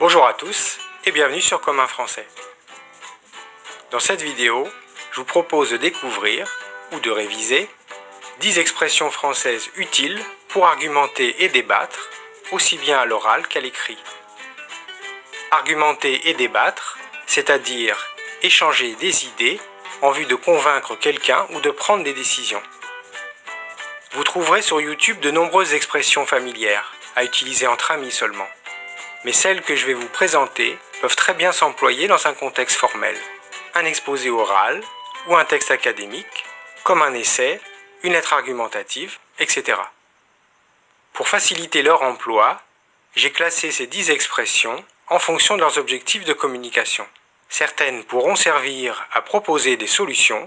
Bonjour à tous et bienvenue sur Commun Français. Dans cette vidéo, je vous propose de découvrir ou de réviser 10 expressions françaises utiles pour argumenter et débattre, aussi bien à l'oral qu'à l'écrit. Argumenter et débattre, c'est-à-dire échanger des idées en vue de convaincre quelqu'un ou de prendre des décisions. Vous trouverez sur YouTube de nombreuses expressions familières, à utiliser entre amis seulement. Mais celles que je vais vous présenter peuvent très bien s'employer dans un contexte formel, un exposé oral ou un texte académique, comme un essai, une lettre argumentative, etc. Pour faciliter leur emploi, j'ai classé ces 10 expressions en fonction de leurs objectifs de communication. Certaines pourront servir à proposer des solutions,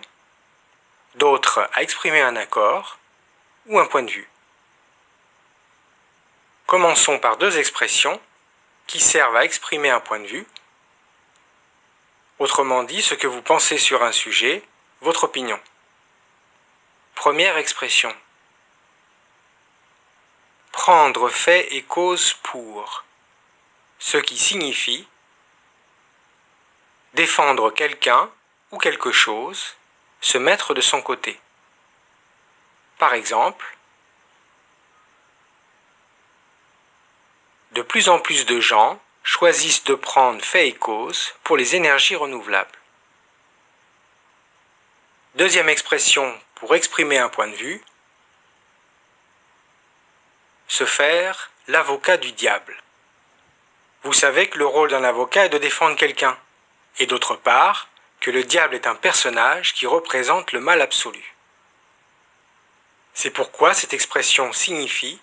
d'autres à exprimer un accord ou un point de vue. Commençons par 2 expressions qui servent à exprimer un point de vue, autrement dit ce que vous pensez sur un sujet, votre opinion. Première expression. Prendre fait et cause pour, ce qui signifie défendre quelqu'un ou quelque chose, se mettre de son côté. Par exemple, de plus en plus de gens choisissent de prendre fait et cause pour les énergies renouvelables. Deuxième expression pour exprimer un point de vue, se faire l'avocat du diable. Vous savez que le rôle d'un avocat est de défendre quelqu'un, et d'autre part, que le diable est un personnage qui représente le mal absolu. C'est pourquoi cette expression signifie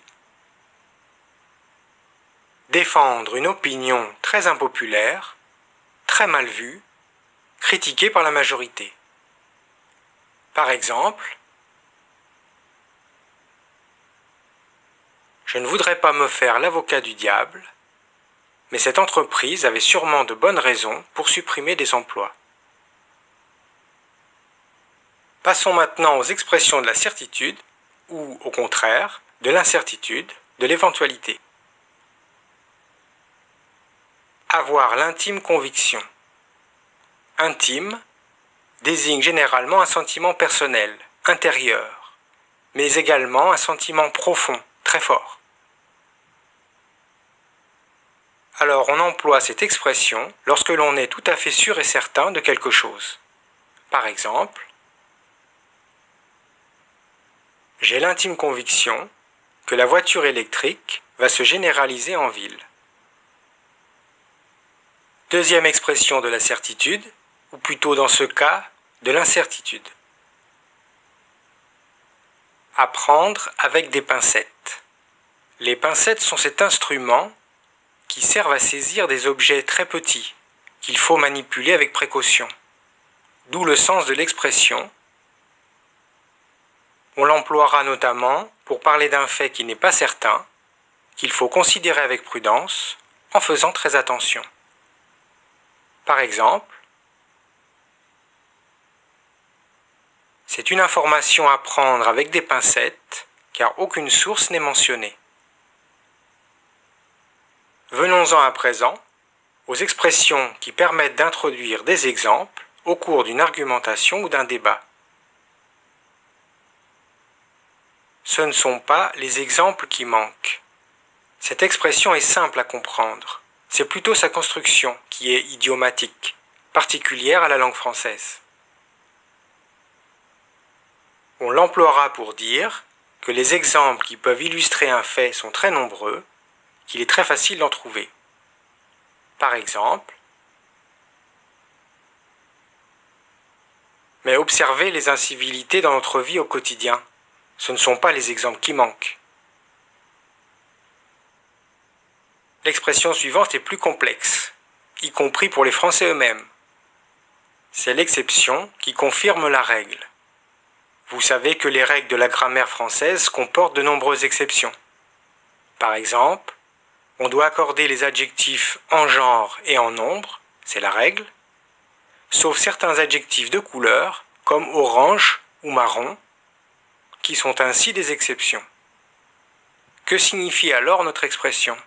défendre une opinion très impopulaire, très mal vue, critiquée par la majorité. Par exemple, je ne voudrais pas me faire l'avocat du diable, mais cette entreprise avait sûrement de bonnes raisons pour supprimer des emplois. Passons maintenant aux expressions de la certitude, ou au contraire, de l'incertitude, de l'éventualité. Avoir l'intime conviction. Intime désigne généralement un sentiment personnel, intérieur, mais également un sentiment profond, très fort. Alors on emploie cette expression lorsque l'on est tout à fait sûr et certain de quelque chose. Par exemple, j'ai l'intime conviction que la voiture électrique va se généraliser en ville. Deuxième expression de la certitude, ou plutôt dans ce cas, de l'incertitude. Apprendre avec des pincettes. Les pincettes sont cet instrument qui servent à saisir des objets très petits, qu'il faut manipuler avec précaution. D'où le sens de l'expression. On l'emploiera notamment pour parler d'un fait qui n'est pas certain, qu'il faut considérer avec prudence, en faisant très attention. Par exemple, c'est une information à prendre avec des pincettes, car aucune source n'est mentionnée. Venons-en à présent aux expressions qui permettent d'introduire des exemples au cours d'une argumentation ou d'un débat. Ce ne sont pas les exemples qui manquent. Cette expression est simple à comprendre. C'est plutôt sa construction qui est idiomatique, particulière à la langue française. On l'emploiera pour dire que les exemples qui peuvent illustrer un fait sont très nombreux, qu'il est très facile d'en trouver. Par exemple, mais observez les incivilités dans notre vie au quotidien. Ce ne sont pas les exemples qui manquent. L'expression suivante est plus complexe, y compris pour les Français eux-mêmes. C'est l'exception qui confirme la règle. Vous savez que les règles de la grammaire française comportent de nombreuses exceptions. Par exemple, on doit accorder les adjectifs en genre et en nombre, c'est la règle, sauf certains adjectifs de couleur, comme orange ou marron, qui sont ainsi des exceptions. Que signifie alors notre expression ?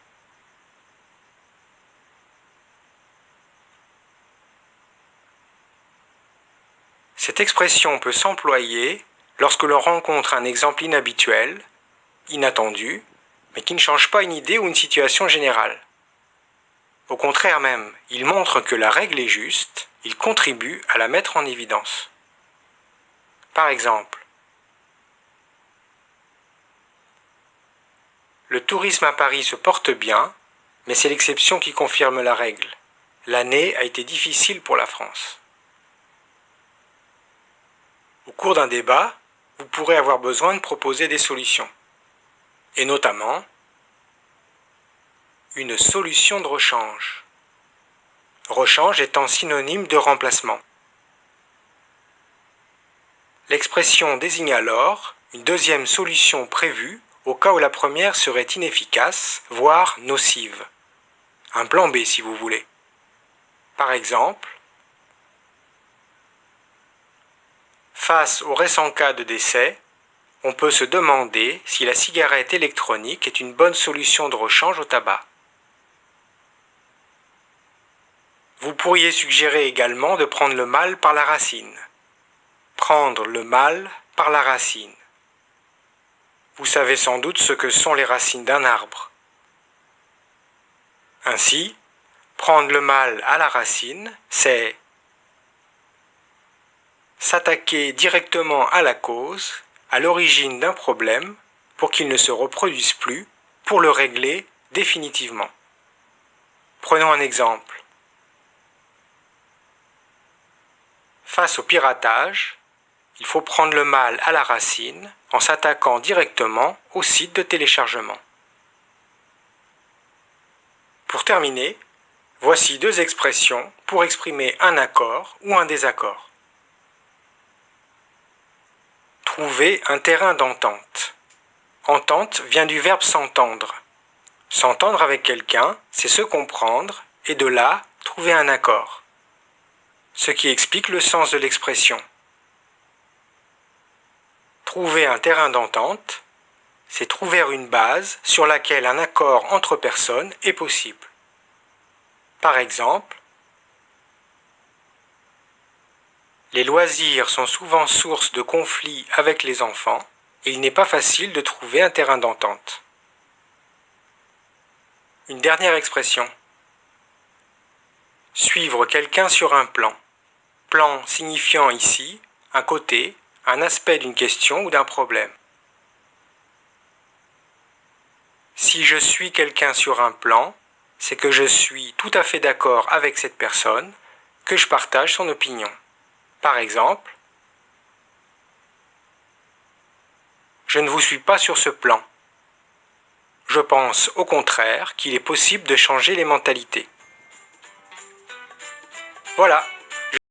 Cette expression peut s'employer lorsque l'on rencontre un exemple inhabituel, inattendu, mais qui ne change pas une idée ou une situation générale. Au contraire même, il montre que la règle est juste, il contribue à la mettre en évidence. Par exemple, le tourisme à Paris se porte bien, mais c'est l'exception qui confirme la règle. L'année a été difficile pour la France. Au cours d'un débat, vous pourrez avoir besoin de proposer des solutions, et notamment une solution de rechange. Rechange étant synonyme de remplacement. L'expression désigne alors une deuxième solution prévue au cas où la première serait inefficace, voire nocive. Un plan B si vous voulez. Par exemple, face au récent cas de décès, on peut se demander si la cigarette électronique est une bonne solution de rechange au tabac. Vous pourriez suggérer également de prendre le mal par la racine. Prendre le mal par la racine. Vous savez sans doute ce que sont les racines d'un arbre. Ainsi, prendre le mal à la racine, c'est s'attaquer directement à la cause, à l'origine d'un problème, pour qu'il ne se reproduise plus, pour le régler définitivement. Prenons un exemple. Face au piratage, il faut prendre le mal à la racine en s'attaquant directement au site de téléchargement. Pour terminer, voici deux expressions pour exprimer un accord ou un désaccord. Trouver un terrain d'entente. Entente vient du verbe s'entendre. S'entendre avec quelqu'un, c'est se comprendre et de là, trouver un accord. Ce qui explique le sens de l'expression. Trouver un terrain d'entente, c'est trouver une base sur laquelle un accord entre personnes est possible. Par exemple, les loisirs sont souvent source de conflits avec les enfants et il n'est pas facile de trouver un terrain d'entente. Une dernière expression. Suivre quelqu'un sur un plan. Plan signifiant ici un côté, un aspect d'une question ou d'un problème. Si je suis quelqu'un sur un plan, c'est que je suis tout à fait d'accord avec cette personne, que je partage son opinion. Par exemple, je ne vous suis pas sur ce plan. Je pense au contraire qu'il est possible de changer les mentalités. Voilà.